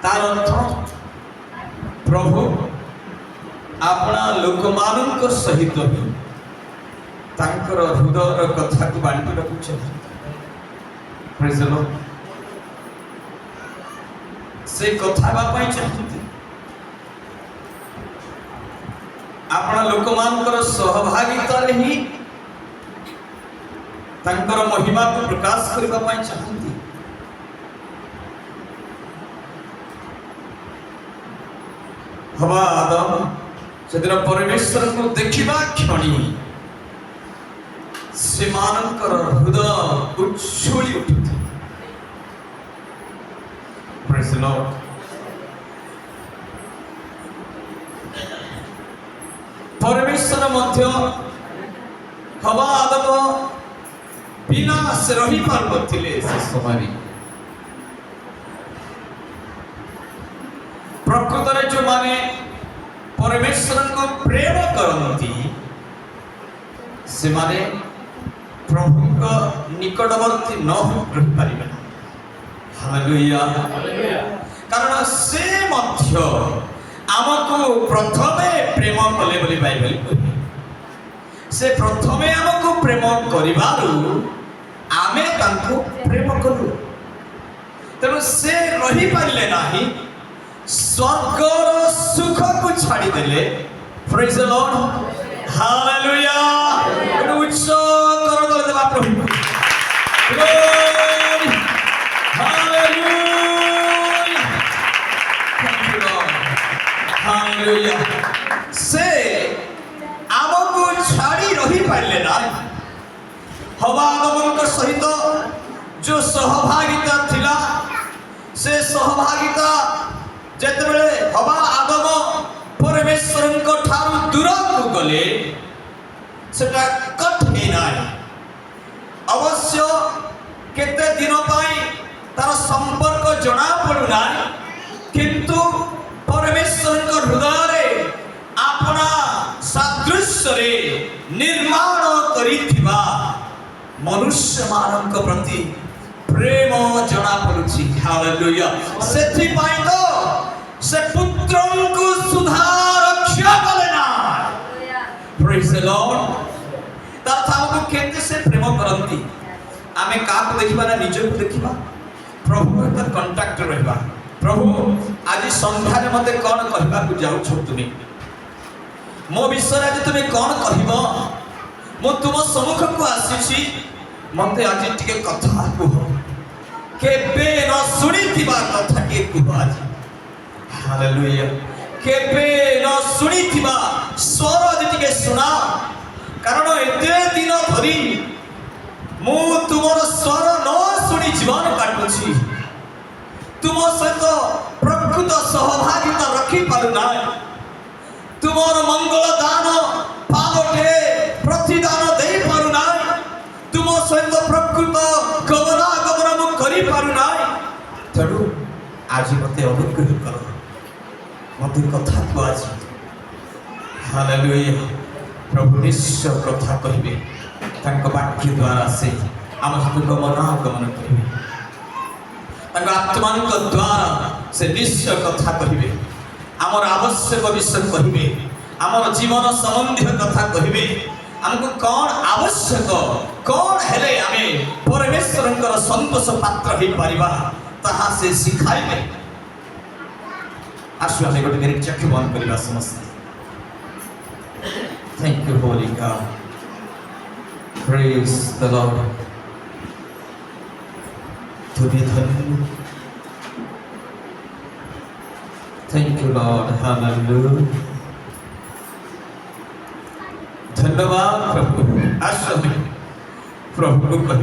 तार अर्थ प्रभु अपना लोक मानक सहित ही तांकर हृदय कथा को बांटी रखुछन। Praise the Lord. से कथा बापाई चाहते अपना लोक मानकर सहभागिता रे ही तांकर महिमा को प्रकाश करबा पाई चाहते। हवा आदम सेदिन परमेश्वर को देखिबा क्षणी सेमानकर हृदय उच्छुली उठुते। Praise the Lord. परमेश्वर मध्य हवा आदम बिना से रही पार्थिले से समय प्रकृत जो माने परमेश्वर को प्रेम करती से माने प्रभु का निकटवर्ती न हो पारे। हालेलुया। कारण से मध्य आमको प्रथमे प्रेम कले बोली बाइबल कहे। से प्रथमे आमको प्रेम करिबारु आमे तांको प्रेम करू। तेणु से रही पारिले नाही स्वर्गर सुख को छाड़ी देले। Praise the Lord. हालेलुया। उच्च कर दो देवा प्रभु। Glory. Hallelujah. Thank you Lord. Hallelujah. से आमको छाड़ी रही पारिले ना हवा आदम सहित जो सहभागिता थिला से सहभागिता जेतेबेले हवा आदम परमेश्वर को ठारू दूर को गले सेटा कट हे नाय। अवश्य केते दिन पाई तार संपर्क जणा पडु नाय किंतु परमेश्वर को हृदय रे अपना सादृश्य रे निर्माण करिथिबा मनुष्य मानक प्रति प्रेम जणा पडुछि। हालेलुया। सेथि पाई तो से पुत्रन को सुधार रक्षा कलेना। Praise the Lord. तथा हमको केते से प्रेम करंती आमे का को देखिबा ना निज को देखिबा प्रभु का कांटेक्ट रहबा। प्रभु आज संध्या रे मते कोन कहबा को जाउ छ तुमी मो विषय आज तुम कौन कहब मु तुम सम्मुख को आसी मते आज टिके कथा कह केबे न सुनिथिबा कथा के कह आज। हालेलुया। केबे न सुनिथिबा स्वर आज टिके सुना कारण एते दिन धरी मु तुमर स्वर न सुनी जीवन काटुछि तुम सहित प्रकृत सहभागिता रखी पारु ना तुमर मंगल दान पालटे प्रतिदान दे पारु ना तुम सहित प्रकृत गमनागमन मु करि पारु ना तेणु आज मते अनुग्रह कर मते कथा को आज। हालेलुया। प्रभु निश्चय कथा कहिबे तांक वाक्य द्वारा से आम सहित गमनागमन करिबे तांक आत्मा द्वारा से निश्चय कथा कहिबे आमर आवश्यक विषय कहिबे आमर जीवन संबंधी कथा कहिबे हमको कौन आवश्यक कौन हेले आमे परमेश्वरंकर संतोष पात्र हे परिबा ताहा से सिखाइबे। आसु आमे गोटे मिनिट चक्षु बंद करिबा समस्त। Thank you holy God. Praise the Lord. तुबी धन्य। Thank you Lord. हालेलुया। धन्यवाद प्रभु। आशा प्रभु को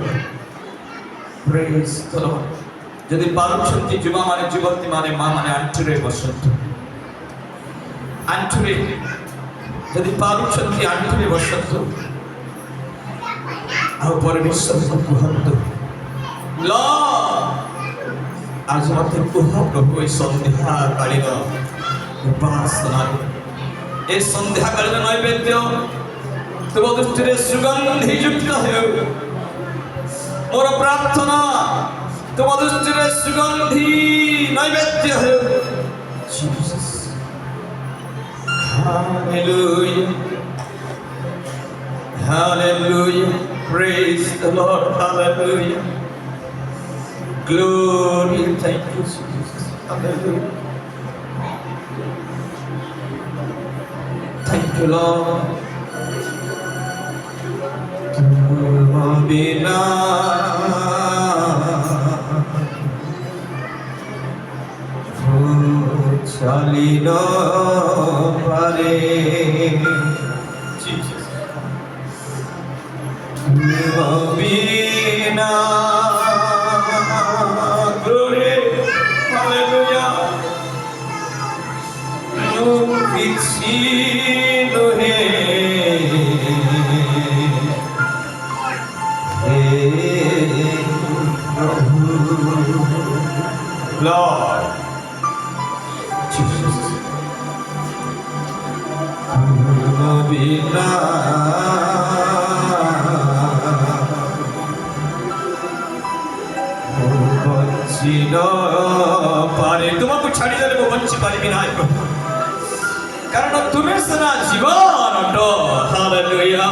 प्रेज द लॉर्ड। यदि पारुछंती जुमा माने जुवती माने मां माने आंठरे बसंत आंठरे यदि पारुछंती आंठरे बसंत आ परमेश्वर को कहंत लॉर्ड आज मते कुह प्रभु ए संध्या कालीन उपासना ए संध्या कालीन नैवेद्य तुम दृष्टि सुगंधि युक्त हो मोर प्रार्थना तुम दृष्टि सुगंधि ନୈବେଦ୍ୟ ହେଉ। Jesus. Hallelujah. Hallelujah. Praise the Lord. Hallelujah. Glory. Thank you, Jesus. Hallelujah. Thank you, Lord. Bina Chalino Pare. Jesus. Bina. Glory. Hallelujah. No vicino Lord Jesus. Bina ବଞ୍ଚିନ ପାରେ ତୁମକୁ ଛାଡ଼ିଦେଲେ ମୁଁ ବଞ୍ଚି ପାରିବି ନାହିଁ କାରଣ ତୁମେ ସିନା ଜୀବନ ଅଟ। Hallelujah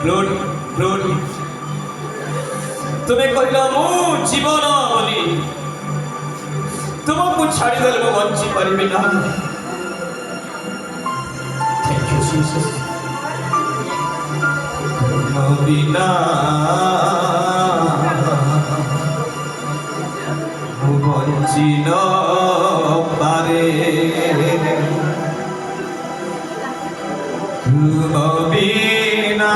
glory glory. ତୁମେ କହିଲ ମୁଁ ଜୀବନ ବୋଲି ତୁମକୁ ଛାଡ଼ିଦେଲେ ମୁଁ ବଞ୍ଚି ପାରିବି ନାହିଁ। Thank you, Jesus. ବିନା ମୁଁ ବଞ୍ଚି ନ ପାରେ ତୁମ ବିନା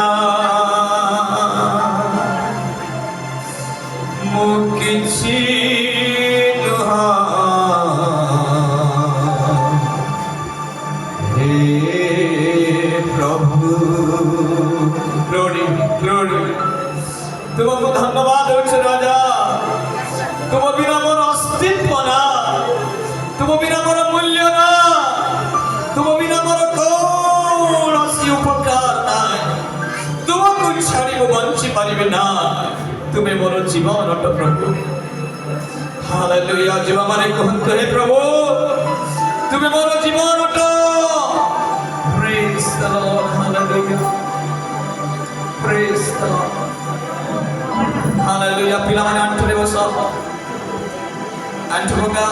ମୁଁ କିଛି ନୁହଁ। ହେ ପ୍ରଭୁ ଗ୍ଲୋରି ଗ୍ଲୋରି ତୁମକୁ ଧନ୍ୟବାଦ ଦେଉଛି ରାଜା। ତୁମ ବିନା ମୋର ଅସ୍ତିତ୍ୱ ନା, ତୁମ ବିନା ମୋର ମୂଲ୍ୟ ନା, ତୁମ ବିନା ମୋର କୌଣସି ଉପକାର ନାହିଁ। ତୁମକୁ ଛାଡ଼ି ମୁଁ ବଞ୍ଚି ପାରିବି ନା। ତୁମେ ମୋର ଜୀବନ ଅଟ ପ୍ରଭୁ। ହାଲେଲୁୟା। ଜୀବମାନେ କୁହନ୍ତୁ ହେ ପ୍ରଭୁ ତୁମେ ମୋର ଜୀବନ ଅଟ। Praise the Lord. Hallelujah. Praise the Lord. Hallelujah. ପିଲାମାନେ ଆଣ୍ଠୁରେ ବସ। ଆଣ୍ଠୁ ପକା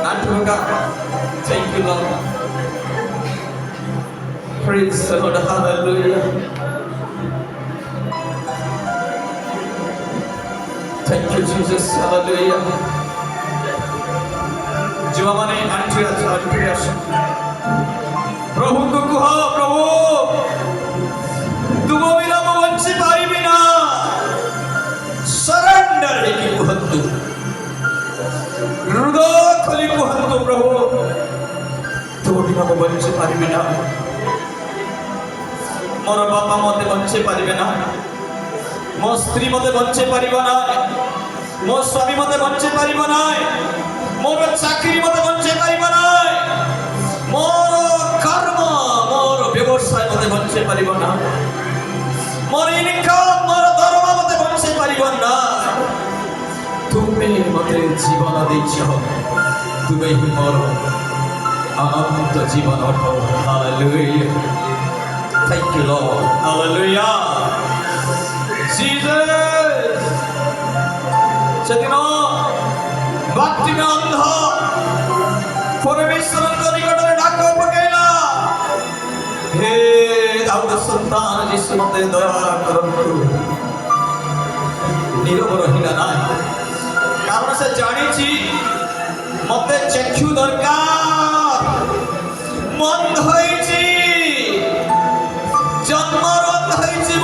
ଆଣ୍ଠୁ ପକା। Thank you, Lord. Praise the Lord. Hallelujah. Thank you, Jesus. Hallelujah. ଜୀବମାନେ ଆଣ୍ଠୁରେ ଆସ। ପ୍ରଭୁଙ୍କୁ କୁହ ପ୍ରଭୁ ତୁମ ବିନା ମୁଁ ବଞ୍ଚି ପାରିବି ନା। ସରେଣ୍ଡର ହେଇକି କୁହନ୍ତୁ, ହୃଦୟ ଖୋଲି କୁହନ୍ତୁ ପ୍ରଭୁ ତୁମ ବିନା ମୁଁ ବଞ୍ଚି ପାରିବି ନା। ମୋର ବାପା ମତେ ବଞ୍ଚେଇ ପାରିବେ ନା, ମୋ ସ୍ତ୍ରୀ ମତେ ବଞ୍ଚେଇ ପାରିବ ନାହିଁ, ମୋ ସ୍ୱାମୀ ମତେ ବଞ୍ଚେଇ ପାରିବ ନାହିଁ, ମୋର ଚାକିରି ମତେ ବଞ୍ଚେଇ ପାରିବ ନାହିଁ, ମୋର କର୍ମ ମୋର ବ୍ୟବସାୟ ମତେ ବଞ୍ଚେଇ ପାରିବ ନା, ମୋର ଇନକମ୍ ମୋର ଦରମା ମତେ ବଞ୍ଚେଇ ପାରିବ ନା। ତୁମେ ମତେ ଜୀବନ ଦେଇଛ, ତୁମେ ହିଁ ମୋର ଅନନ୍ତ ଜୀବନ ଅଟ। Hallelujah. Thank you, Lord. Hallelujah. Jesus. ସେଦିନ ବାଟିମେ ଅନ୍ଧ ପରମେଶ୍ୱରଙ୍କ ନିକଟରେ ଡାକ ପକେଇଲା, ହେ ଦାଉଦ ସନ୍ତାନ ଯୀଶୁ ମତେ ଦୟା କରନ୍ତୁ। ନୀରବ ରହିଲା ନାହିଁ, କାରଣ ସେ ଜାଣିଛି ମତେ ଚକ୍ଷୁ ଦରକାର। ମୁଁ ଅନ୍ଧ ହେଇଛି, ଜନ୍ମରୁ ଅନ୍ଧ ହେଇଛି।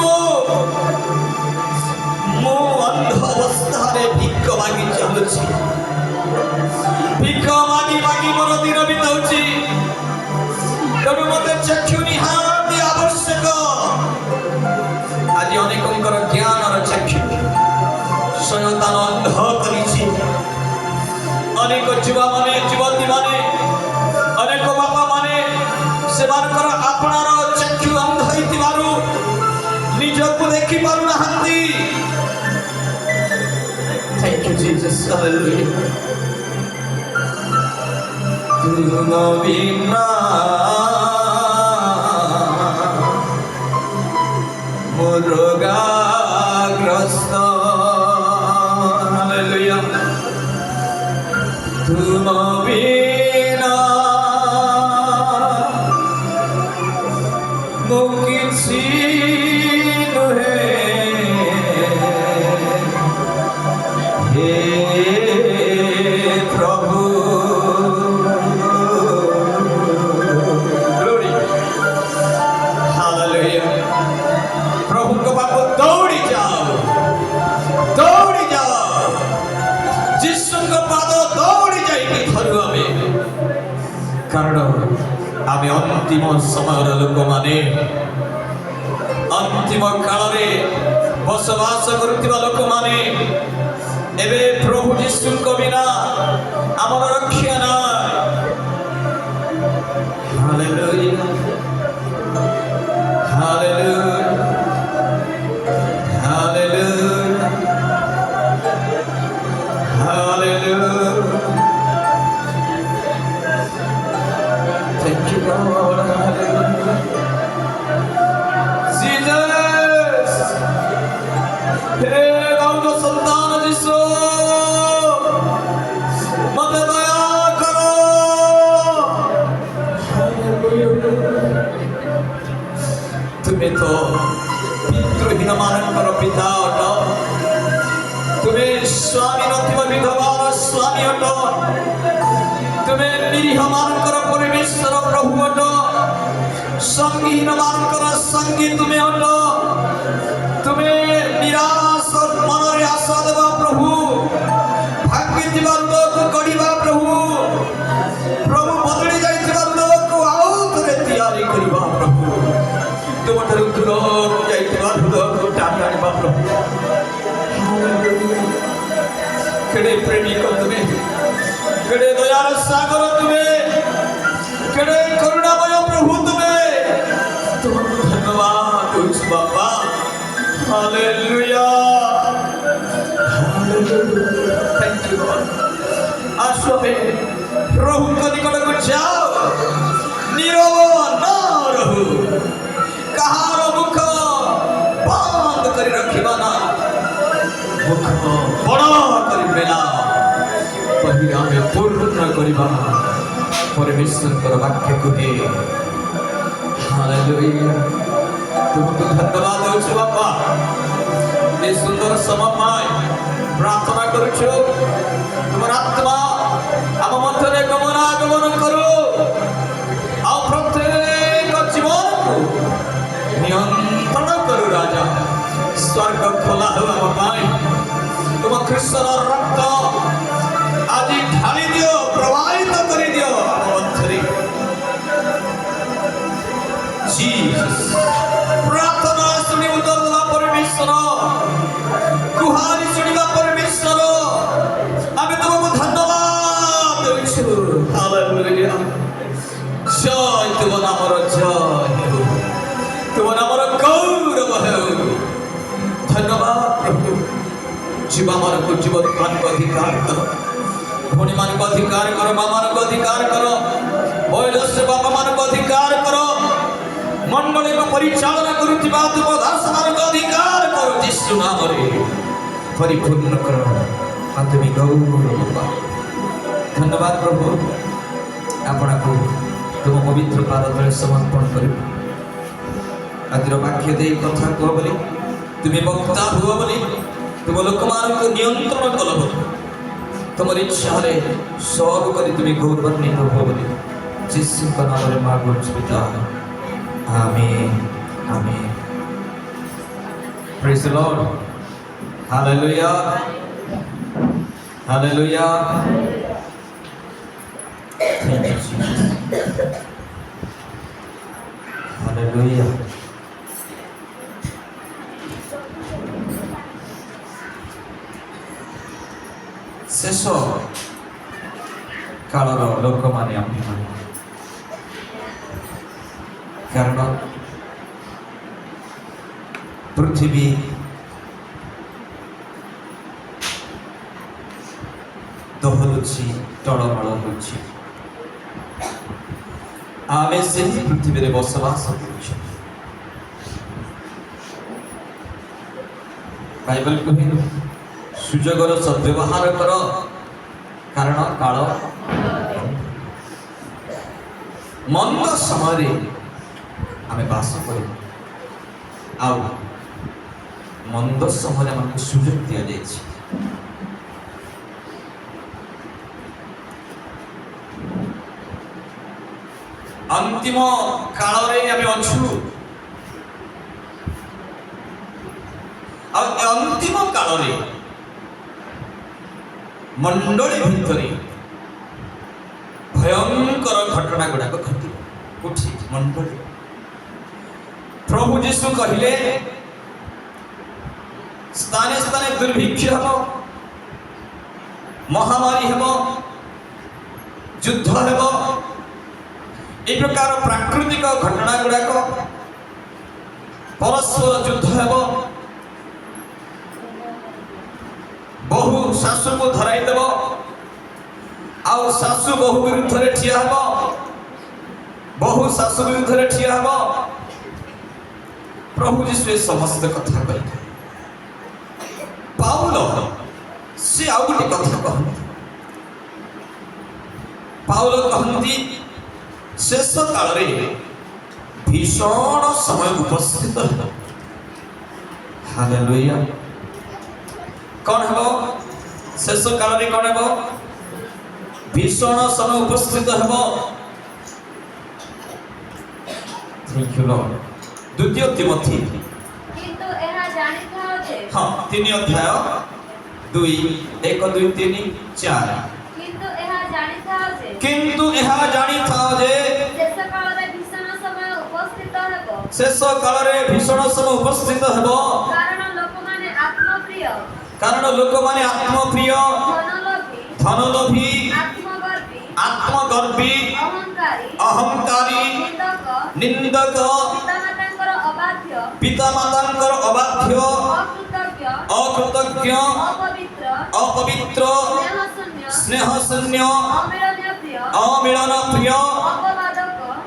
ମୁଁ ଅନ୍ଧ ଅବସ୍ଥାରେ ଭିକ ମାଗି ଚାଲୁଛି, ଭିକ ମାଗି ମାଗି ମୋର ଦିନ ବିତାଉଛି। ତେଣୁ ମତେ ଚକ୍ଷୁ ନିହାତି ଆବଶ୍ୟକ। ଆଜି ଅନେକଙ୍କର ଜ୍ଞାନର ଚକ୍ଷୁ ସୟତାନ ଅନ୍ଧ କରିଛି। ଅନେକ ଯୁବାମାନେ ଯୁବତୀମାନେ ଅନେକ ବାପାମାନେ ସେମାନଙ୍କର ଆପଣାର ଚକ୍ଷୁ ଅନ୍ଧ ହେଇଥିବାରୁ ନିଜକୁ ଦେଖି ପାରୁନାହାନ୍ତି। Thank you, Jesus. Hallelujah. तुम बिना मुर्गाग्रस्त Hallelujah. तुम बिना ମୁଁ କିଛି ନୁହେଁ हे प्रभु Glory. Hallelujah. प्रभु के पास दौड़ी जाओ जिसु के पास दौड़ी जाइए धरू हमें कारण आमे अंतिम समय लोक माने अंतिम काल रे बसवास करुवा लोक माने एबे प्रभु यीशु को बिना आमर रक्षा ना hallelujah hallelujah hallelujah hallelujah Thank you, Lord. Hallelujah. Jesus. हे गौर संतान जिसो मत दया करो तुम्हें तो पितृहीन मानकर पिता अट तुम्हें स्वामी नथिब विधवार स्वामी अट तुम्हें निरीह मानकर परमेश्वर प्रभु अट संगीहीन मानकर संगी तुम्हें अट तुम्हें निराश मन आशा देवा प्रभु भाग्य लोक गढ़ा प्रभु प्रभु बदली जाइथिबा लोक आउ थरे तैयारी करबा प्रभु तुम ठार दूर जाइथिबा हृदय को टाणी आनिबा प्रभु केड़े प्रेमिक तुम्हें केड़े दयार सागर तुम्हें केड़े करुणामय प्रभु तुम्हें तुमको धन्यवाद दूच बाबा hallelujah hallelujah thank you Lord आसो में प्रभु के निकट को जाओ नीरव न रहू कहार मुख बंद कर रखिबा ना मुख बड़ा कर बेला पही आमे पूर्ण करिबा परमेश्वर कर वाक्य को हे हालेलुया तुमको धन्यवाद देउछु बाबा ये सुंदर समय प्रार्थना करूछु तुमर आत्मा आम मध्य गमनागमन करो आ प्रत्येक जीवन को नियंत्रण करो राजा स्वर्ग खोला हो आम पाई तुम कृष्ण रक्त आज ढाली दियो प्रवाहित कर दियो आम मध्य जीसस प्रार्थना सुनी उत्तर देवा परमेश्वर गुहारी सुनिबा परमेश्वर आमे तुमको धन्यवाद देउछु हालेलुया जय तुम नामर जय हो तुम नामर गौरव हो धन्यवाद प्रभु जीवा मन को जीवन मान को अधिकार करो भूमि मान को अधिकार करो मां मान को अधिकार करो वैश्य बाबा मान को अधिकार करो मंडली को परिचालना करुवा तुम दास मान को अधिकार करो यीशु नाम रे परिपूर्ण करो आत्मिक गौरव धन्यवाद प्रभु आपण को तुम पवित्र पाद तले समर्पण करी आदिर वाक्य दे कथा कह बोली तुम्हें वक्ता हुआ बोली तुम लोक मान को नियंत्रण कल बोली तुम इच्छा सब कर तुम्हें गौरवान्वित हो बोली यीशु का नाम रे मांगो पिता आमीन आमीन praise the Lord hallelujah hallelujah thank you Jesus hallelujah शेष कालर लोक माने कारण पृथ्वी ଦହଲୁଛି, ଟଳମଳ ହେଉଛି। ଆମେ ସେହି ପୃଥିବୀରେ ବସବାସ କରୁଛୁ। ବାଇବଲ କୁହେ ସୁଯୋଗର ସଦ୍ବ୍ୟବହାର କର, କାରଣ କାଳ ମନ୍ଦ ସମୟରେ ଆମେ ବାସ କରୁ, ଆଉ ମନ୍ଦ ସମୟରେ ଆମକୁ ସୁଯୋଗ ଦିଆଯାଇଛି। अंतिम काल रे आमे अछु। अंतिम काल रे मंडली भितरे भयंकर घटना गुड़ाक घटी उठी मंडली। प्रभु जीशु कहले स्थाने स्थाने दुर्भिक्ष हम, महामारी हम, युद्ध हम, ए प्रकार प्राकृतिक घटना गुड़ाक परस्पर युद्ध हेब, बहु शाशु को धराई देव, आउ शाशु बहु विरुद्ध रे ठिया हेब, बहु शाशु विरुद्ध रे ठिया हेब। प्रभु जीशु समस्त कथा कहले। पाउल से आउ गोटे कथा कहते, पाउल कहती शेष काल रे भीषण समय उपस्थित है। हालेलुया। कौन है शेष काल रे? कौन है भीषण समय उपस्थित है? Thank you Lord. द्वितीय तिमोथी किंतु एहा जानि थाओ जे, हां 3 अध्याय 2 1 2 3 4। किंतु एहा जानि थाओ जे, किंतु एहा जानि थाओ जे शेष काल रे भीषण समय उपस्थित हेबो, शेष काल रे भीषण समय उपस्थित हेबो। कारण लोक माने आत्मप्रिय, धनलोभी, आत्मगर्भी, अहंकारी, निंदक, पितामातांकर अबाध्य, अकृतज्ञ, अपवित्र, स्नेहशून्य, अमिलन प्रिय,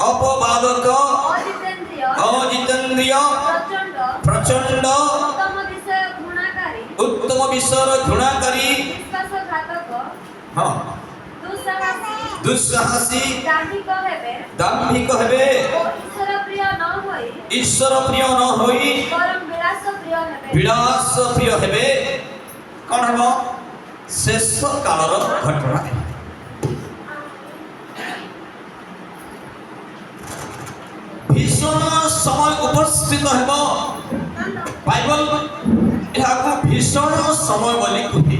अपवादक, अजितेंद्रिय, प्रचंड, उत्तम विषय घृणाकारी, हाँ दुस्साहसी, दाम्भिक हेबे, ईश्वर प्रिय न होई विलास प्रिय हेबे। कौन हेबो? शेष कालर घटना। भीषण समय उपस्थित हेबो। बाइबल एहाको भीषण समय बोली कहे।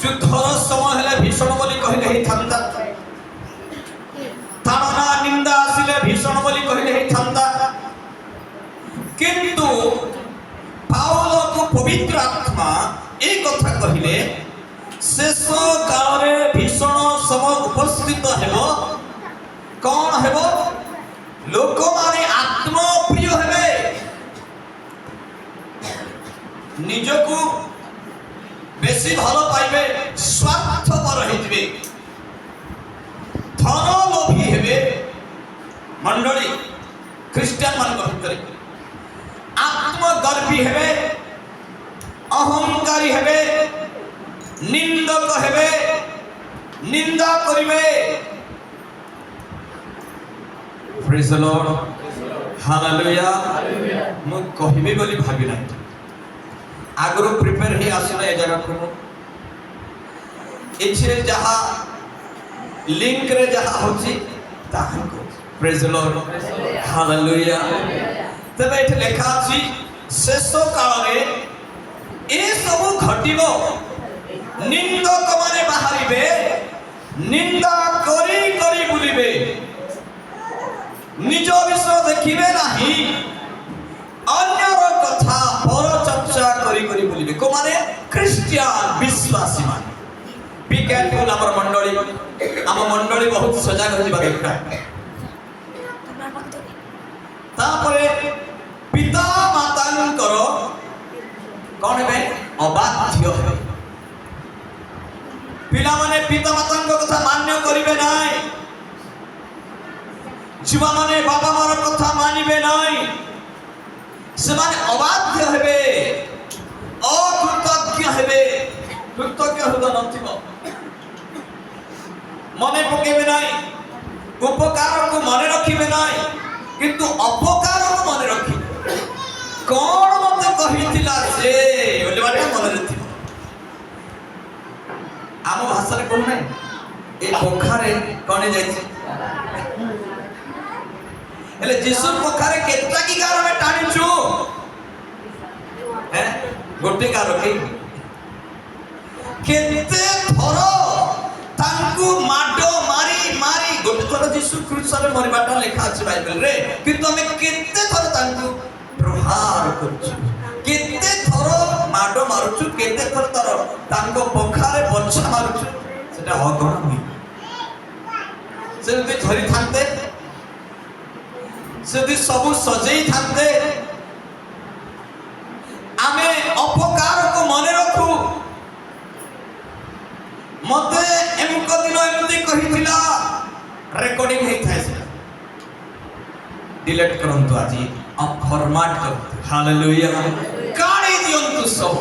युद्धर समय हेले भीषण बोली कहले हे थांता, ताड़ना निंदा आसिले भीषण बोली कहले हे थांता। किंतु पाउल को पवित्र आत्मा एक कथा कहले, शेष काल रे भीषण समय उपस्थित हेबो। कौन हेबो? लोक माने आत्मप्रिय हेबे, निजको बेसी भलो पाइबे, स्वार्थपर हेबे, धनलोभी हेबे। मंडली ख्रीस्टियन मान भितर आत्मगर्भी हेबे, अहंकारी हेबे, निंदक हेबे, निंदा करिवे। Praise the Lord. हालेलुया। मु कहिबे बोली भाबी नाही, आगरो प्रिपेयर हे आसना ए जगह को एछे जहा लिंक रे जहा होची ताहन को। Praise the Lord. हालेलुया। तबे एठे लेखा अछि शेष काल रे ए सब घटिबो, निंदक माने बाहरिबे, निंदा करी करी बुलिबे, निज विषय देखिबे नाही, अन्यर कथा पर चर्चा करी करी बोलिबे। को माने क्रिश्चियन विश्वासी मान। Be careful. हमर मंडली बहुत सजग होइबा दरकार। तापरे पिता मातांकर कोन हेबे? अबाध्य हेबे। ପିଲାମାନେ ପିତାମାତାଙ୍କ କଥା ମାନ୍ୟ କରିବେ ନାହିଁ, ଝିଅମାନେ ବାପା ମାର କଥା ମାନିବେ ନାହିଁ, ସେମାନେ ଅବାଧ୍ୟ ହେବେ, ଅକୃତଜ୍ଞ ହେବେ। କୃତଜ୍ଞ ହୃଦୟ ନଥିବ, ମନେ ପକେଇବେ ନାହିଁ, ଉପକାରକୁ ମନେ ରଖିବେ ନାହିଁ, କିନ୍ତୁ ଅପକାରକୁ ମନେ ରଖିବେ। କଣ ମତେ କହିଥିଲା ସେ ବୋଲି ମନରେ ଥିବ। ଆମ ଭାଷାରେ କହୁନାହିଁ ଏ ପୋଖାରେ କଣ ଯାଇଛି, ହେଲେ ଯୀଶୁ ପୋଖାରେ କେତେଟା କି ଗାର ଆମେ ଟାଣିଛୁ? ଗୋଟେ ଗାର କି କେତେ ଥର ତାଙ୍କୁ ମାଡ ମାରି ମାରି, ଗୋଟେ ଥର ଯୀଶୁ କ୍ରୁଶରେ ମରିବାଟା ଲେଖା ଅଛି ବାଇବେଲରେ, କିନ୍ତୁ ଆମେ କେତେ ଥର ତାଙ୍କୁ ପ୍ରହାର କରୁଛୁ, କେତେ ଥର ମାଡ ମାରୁଛୁ, କେତେ ଥର ତାଙ୍କ ପଖାରେ ବଛା ମାରୁଛୁ, ସେଟା ଅଗଣନୀୟ। ସେ ଯଦି ଧରିଥାନ୍ତେ, ସେ ଯଦି ସବୁ ସଜେଇ ଥାନ୍ତେ, ଆମେ ଅପକାରକୁ ମନେ ରଖୁ। ମତେ ଏମକ ଦିନ ଏମିତି କହିଥିଲା, ରେକର୍ଡିଂ ହେଇଥାଏ, ସେଟା डिलीट करंतु आजी आप फॉर्मेट करंतु हालेलुया काढी दियंतु सब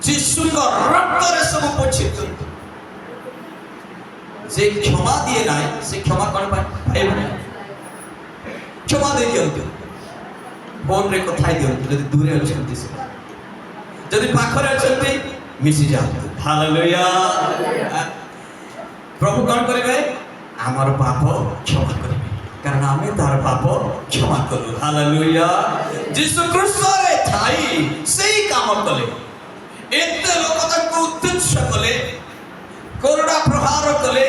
यीशु का रक्त रे सब पोछित जे क्षमा दिए नाही से क्षमा कोन पाए क्षमा दे दियंतु फोन रे कथाई दियंतु जदि दूरे अछंती से जदि पाखरे अछंती मिसी जातु हालेलुया प्रभु कोन करिवे हमर पाप क्षमा करिवे कारण आमे तार पाप क्षमा करू हालेलुया यीशु क्रिस्त रे थाई सेही काम कले एते लोक ताको तुच्छ कले कोरडा प्रहार कले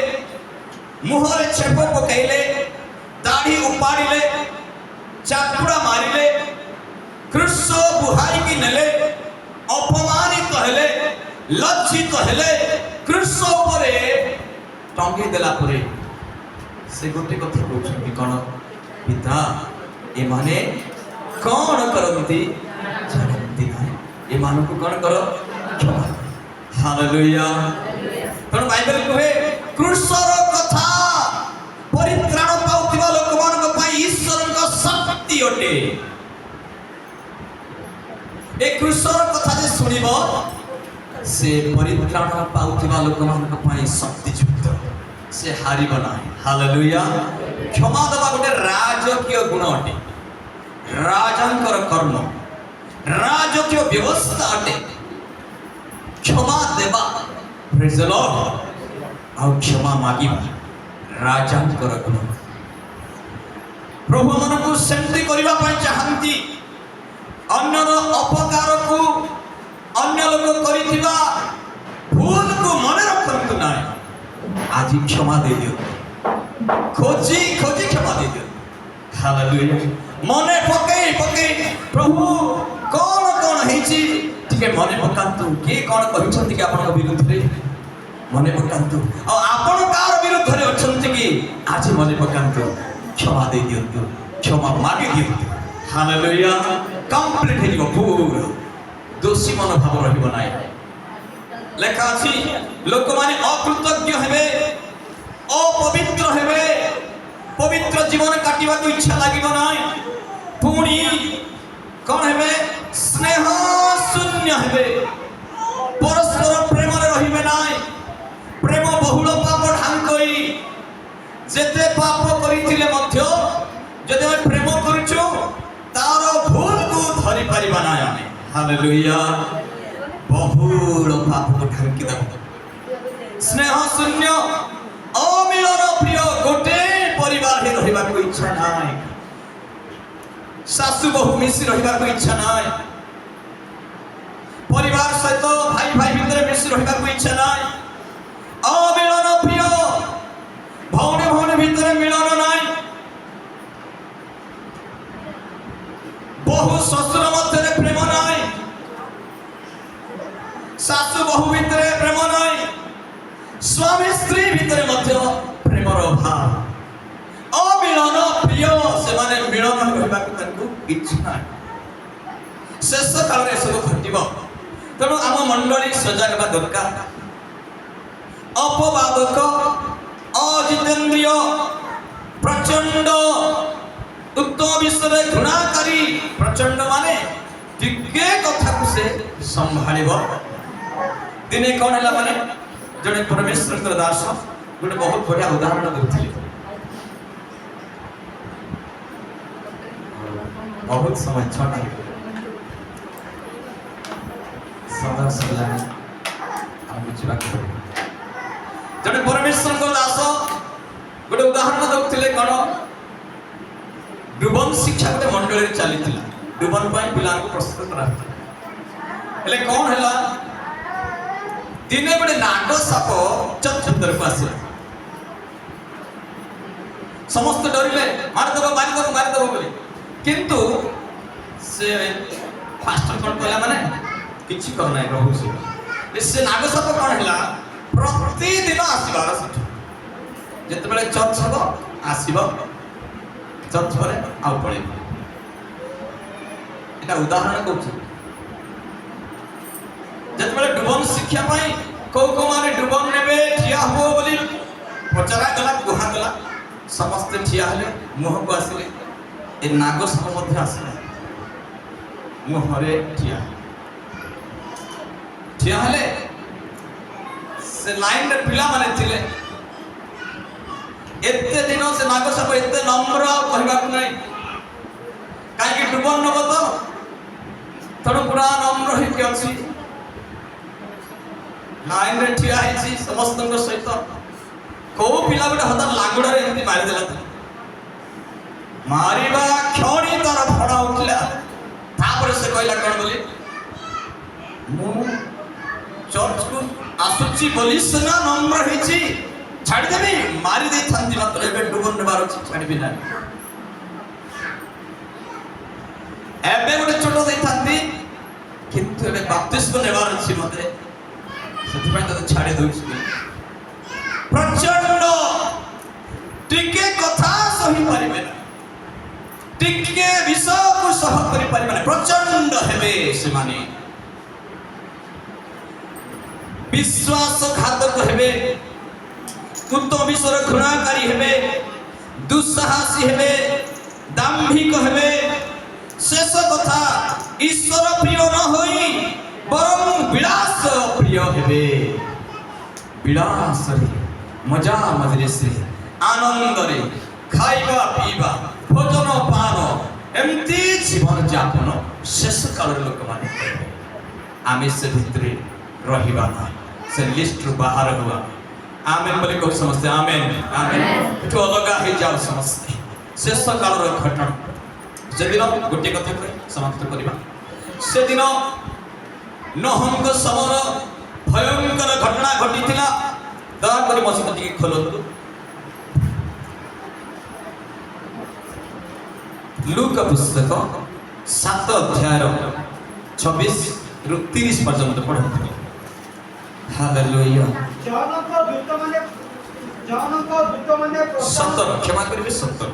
मुहरे छेप पकाइले दाढ़ी उपाड़िले चापुड़ा मारिले क्रिस्त बुहाई की नेले अपमानित हेले लज्जित हेले क्रिस्त उपरे टंगी देला परे से गोटे कथा कहउछन कोन पिता ए माने कोन करंती जानती नाही ए मानको कोन करो क्षमा हालेलुया कोन बाइबल कहे क्रिस्तर कथा परित्राण पाउतिबा लोकमान को पई ईश्वर को शक्ति अटे ए क्रिस्तर कथा जे सुनिबो से परित्राण पाउतिबा लोकमान को पई शक्ति युक्त से हारिबो नाही हालेलुया क्षमा देबा गोटे राजकीय गुण अटे राजंकर कर्म राजकीय व्यवस्था अटे क्षमा देबा प्रेज द लॉर्ड आ क्षमा मागिबा राजंकर गुण प्रभु मन को सेंटी करिबा पई चाहंती अन्यर अपकार को अन्य लोक करिथिबा भूल को मन रखंतु नाही आज क्षमा दे दियो खोजी खोजी क्षमा दे दियो हालेलुया मने पकई पकई प्रभु कोन कोन हेची ठीक मने पकांतु के कोन कहिसंती कि आपन विरुद्ध रे मने पकांतु आ आपन कार विरुद्ध रे अछंती कि आज मने पकांतु क्षमा दे दियो क्षमा मागे दियो हालेलुया कंप्लीट हे दियो पूरा दोषी मन भाव रहिबो नाही लेखा अछि लोक माने अकृतज्ञ हेबे अपवित्र हेबे पवित्र जीवन काटिबा को इच्छा लागिबो नाही पुणी कोन हेबे स्नेह शून्य हेबे परस्पर प्रेम रे रहिबे नाही प्रेम बहुल पाप ढांकई जेते पाप करिथिले मध्य जदि हम प्रेम करूछु तार भूल को धरि परिबा नाही आमे हालेलुया बहुल पाप को ढांकी दब स्नेह शून्य अमिलन प्रिय गोटे परिवार हे रहिबा को इच्छा नाही सासु बहु मिसी रहिबा को इच्छा नाही परिवार सहित भाई भाई भितर मिसी रहिबा को इच्छा नाही अमिलन प्रिय भौणी भौणी भितर मिलन नाही बहु ससुर मध्य प्रेम नाही सासु बहु भितर प्रेम नाही स्वामी स्त्री भितर मध्य प्रेमर अभाव अमिलन प्रिय से माने मिलन होइबा को तनको इच्छा नाही शेष काल रे सब घटिबो तनो आम मंडली सजग बा दरकार अपवादक अजितेन्द्रिय प्रचंड उत्तम विषय घृणाकारी प्रचंड माने टिके कथा को से संभालिब दिने कौन है माने जड़े परमेश्वर दास गोटे बहुत बढ़िया उदाहरण देते बहुत समय छटा सदा सदा हम बुझा जड़े परमेश्वर दास गोटे उदाहरण देते कौन डुबन शिक्षा गोटे मंडल चली डुबन पिला प्रस्तुत करा कौन है दिने गोटे नाग साप चतुर को आस समस्त डरिले मारिदेव मारिदेव मारिदेव बोली किंतु से फास्ट कौन कहला माने किछि करना रहू से नाग साप कौन है प्रतिदिन आसबार जिते बड़े चर्च हम आसब चर्च पर आउ पड़े एटा उदाहरण कहूँ जिते डुबन शिक्षा कौ कौ माने डुबन ने ठिया हो बोली पचरा गला गुहा गला समस्ते ठिया हेले मुह को आसिले ए नाग साप मध्य आसिले मुहरे ठिया हेले से लाइन रे पिला माने थिले एते दिन से नाग साप एते नम्र कहबा को नहीं काहे कि डुबन नब तो तण पूरा नम्र ही के अछि लाइन रे ठिया है समस्त सहित कौ पिला गोटे हतार लागुड़ा एमती मारिदेला मारिबा क्षणी तार फड़ा उठला से कहला कौन बोली मु चर्च को आसुची बोली सिना नम्र होइछि छाड़ी देबी मारी दे थांती मात्र एबे डुबन नेबार अछि छाड़ी बिना एबे गोटे छोटो दे थांती किंतु एबे बाप्तिस्म नेबार अछि मते ସେଥିପାଇଁ ତତେ ଛାଡ଼ି ଦଉଛି ପ୍ରଚଣ୍ଡ ଟିକେ କଥା ସହି ପାରିବେ ନା ଟିକେ ବିଷୟକୁ ସହ କରି ପାରିବେ ନା ପ୍ରଚଣ୍ଡ ହେବେ ସେମାନେ विश्वासघातक हेबे उत्तम विषय घृणाकारी हेबे दुस्साहसी हेबे दाम्भिक हेबे शेष कथा ईश्वर प्रिय न होई बरं विलास प्रिय हेबे विलास मजा मजलिस आनंद रे खाइबा पीबा भोजन पान एमती जीवन यापन शेष काल लोक माने आमे से भितरे रहिबा से लिस्ट बाहर हुआ आमेन बोले को समझते आमेन आमेन तो अलगा ही जाओ समझते शेष काल घटना से दिन गोटे कथा कह समाप्त करबा से दिन नहंग समर भयंकर घटना घटिथिला दया करी मसीह टिके खोलतु लूका पुस्तक 7 अध्याय 26 रु 30 पर्यंत पढ़ंतु हालेलुया जौनको दूत माने सत्तर क्षमा करिवे सत्तर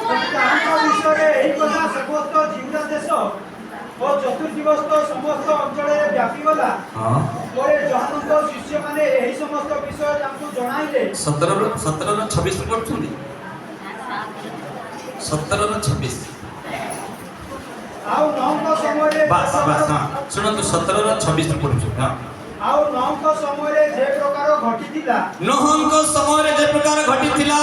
ताहाଙ୍କ विषୟରେ ଏହି କଥା ସମସ୍ତ ଜିହୁଦା ଦେଶ ଓ ଚତୁର୍ଦିବସ୍ତ ସମସ୍ତ ଅଞ୍ଚଳରେ ବ୍ୟାପିଗଲା ପରେ ଜହନଙ୍କ ଶିଷ୍ୟମାନେ ଏହି ସମସ୍ତ ବିଷୟ ତାଙ୍କୁ ଜଣାଇଲେ 17 ରୁ 26 ପଢୁଛନ୍ତି 17 ରୁ 26 ଆଉ ନହଙ୍କ ସମୟରେ ବାସ୍ ଶୁଣନ୍ତୁ 17 ରୁ 26 ପଢୁଛୁ ଆଉ ନହଙ୍କ ସମୟରେ ଯେ ପ୍ରକାର ଘଟିଥିଲା ନହଙ୍କ ସମୟରେ ଯେ ପ୍ରକାର ଘଟିଥିଲା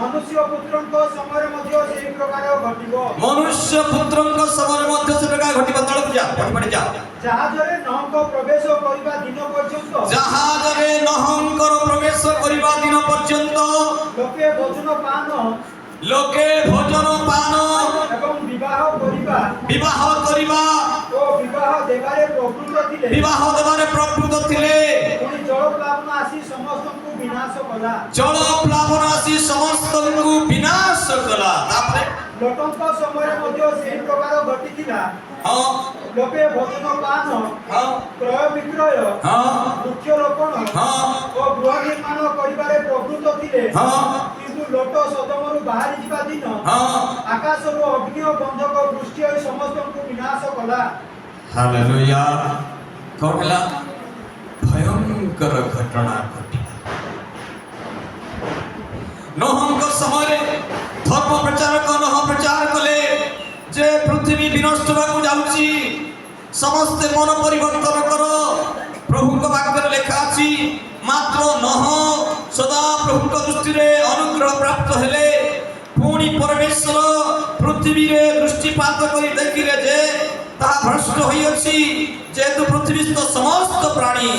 ମନୁଷ୍ୟ ପୁତ୍ରଙ୍କ ସମୟରେ ମଧ୍ୟ ସେହି ପ୍ରକାର ଘଟିବ ମନୁଷ୍ୟ ପୁତ୍ରଙ୍କ ସମୟରେ ମଧ୍ୟ ସେ ପ୍ରକାର ଘଟିବ ତଳକୁ ଯା ପଢି ଯା ଜାହାଜରେ ନହଙ୍କ ପ୍ରବେଶ କରିବା ଦିନ ପର୍ଯ୍ୟନ୍ତ ଜାହାଜରେ ନହଙ୍କର ପ୍ରବେଶ କରିବା ଦିନ ପର୍ଯ୍ୟନ୍ତ ଲୋକେ ଭୋଜନ ପାନ ଏବଂ ବିବାହ କରିବା ଓ ବିବାହ ଦେବାରେ ପ୍ରବୃତ୍ତ ଥିଲେ ପୁଣି ଜଳପ୍ଲାବନ ଆସି ସମସ୍ତଙ୍କୁ ବିନାଶ କଲା ତାପରେ ଲୋକଙ୍କ ସମୟରେ ମଧ୍ୟ ସେହି ପ୍ରକାର ଘଟିଥିଲା ଲୋକେ ଭୋଜନ ପାନ କ୍ରୟ ବିକ୍ରୟ ବୃକ୍ଷରୋପଣ ଓ ଗୃହ ନିର୍ମାଣ କରିବାରେ ପ୍ରବୃତ୍ତ ଥିଲେ କିନ୍ତୁ ଲୋଟ ସଦମରୁ ବାହାରି ଯିବା ଦିନ ଆକାଶରୁ ଅଗ୍ନି ଓ ଗନ୍ଧକ ବୃଷ୍ଟି ହୋଇ ସମସ୍ତଙ୍କୁ ବିନାଶ କଲା ହାଲେଲୁୟା କଣ ହେଲା ଭୟଙ୍କର भयंकर घटना घटी नोहंक समय धर्म प्रचारक नोह प्रचार कले जे पृथ्वी विनष्ट होगा जाऊँगी समस्ते मन परिवर्तन कर प्रभु वाक्य लेखा अच्छी मात्र नह सदा प्रभु दृष्टि अनुग्रह प्राप्त हेले पुणी परमेश्वर पृथ्वी रे दृष्टिपात कर देखिले जे ताहा भ्रष्ट होई अछि जेतु पृथ्वीस्थ समस्त प्राणी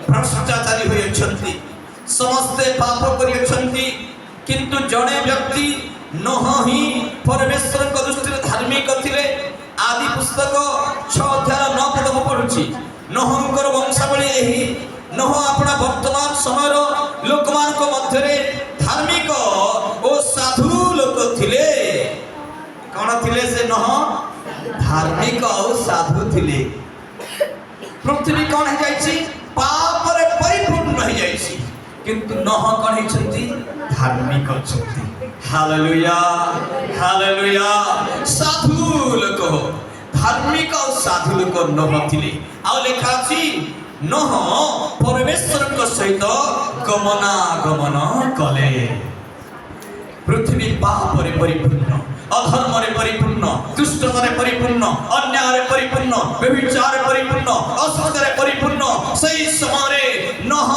भ्रष्टाचारी होई अछंती समस्ते पाप करि अछंती किंतु जड़े व्यक्ति नोह ही परमेश्वर को दृष्टि धार्मिक थिले आदि पुस्तक 6 अध्याय 9 पद को पढुछि नोहंकर वंशावली एही नोह अपना वर्तमान समय लोकमान को मध्य रे धार्मिक ओ साधु लोक थिले कौन थिले से नोह धार्मिक और साधु थिले पृथ्वी कौन है जाइछि पाप रे परिपूर्ण रहि जाइछि किंतु नोह कौन है धार्मिक छथि हालेलुया हालेलुया साधु लोक धार्मिक और साधु लोक नोह थिले आ लेखा अछि नोह परमेश्वर को सहित गमनागमन कले पृथ्वी पाप रे परिपूर्ण अधर्म रे परिपूर्ण दुष्टता रे परिपूर्ण अन्याय रे परिपूर्ण व्यभिचार रे परिपूर्ण असत रे परिपूर्ण सही समय रे नोह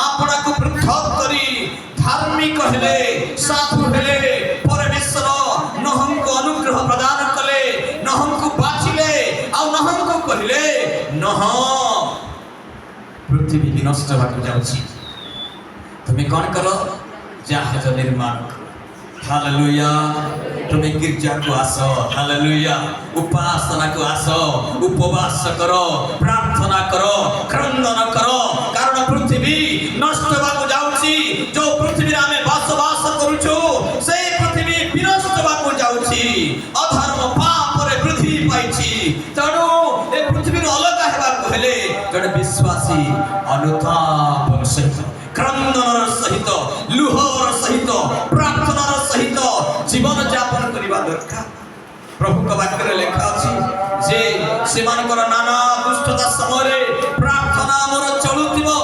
आपना को पृथक करी धार्मिक हेले साधु हेले परमेश्वर नोह को अनुग्रह प्रदान कले नोह को बाचिले आ नोह को कहले नोह पृथ्वी विनष्ट होगा जाउछि तुम कौन करो जहाज निर्माण करो हालेलुया तुम गिरजा को आसो हालेलुया उपासना को आसो उपवास करो प्रार्थना करो क्रंदन करो कारण पृथ्वी नष्ट होगा जाउछि जो पृथ्वी आमे बसवास करूछु से पृथ्वी विनष्ट होगा जाउछि अधर्म पाप रे वृद्धि पाइछि तणु ए पृथ्वी अलग हेबा कहले जड़े विश्वासी अनुताप सहित क्रंदन सहित लुहर सहित प्रार्थना सहित जीवन यापन करबा दरकार प्रभु का वाक्य लेखा अछि जे सेमानकर नाना दुष्टता समय रे प्रार्थना मोर चलुथिबो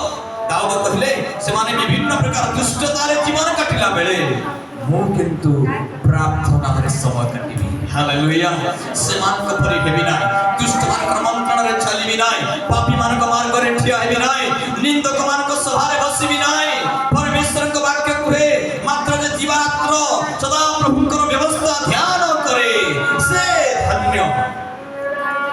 दाऊद कहले सेमाने विभिन्न प्रकार दुष्टता रे जीवन काटिला बेले मु किंतु प्रार्थना रे समय काटिबी हालेलुया सेमान को परि हेबी नाय दुष्ट मान मंत्रण रे चलीबी नाय पापी मान को मार्ग रे ठिया हेबी नाय निंदक मान को सभा रे बसिबी नाय परमेश्वर को वाक्य कहे मात्र जे जीवात्म सदा प्रभु को व्यवस्था ध्यान करे से धन्य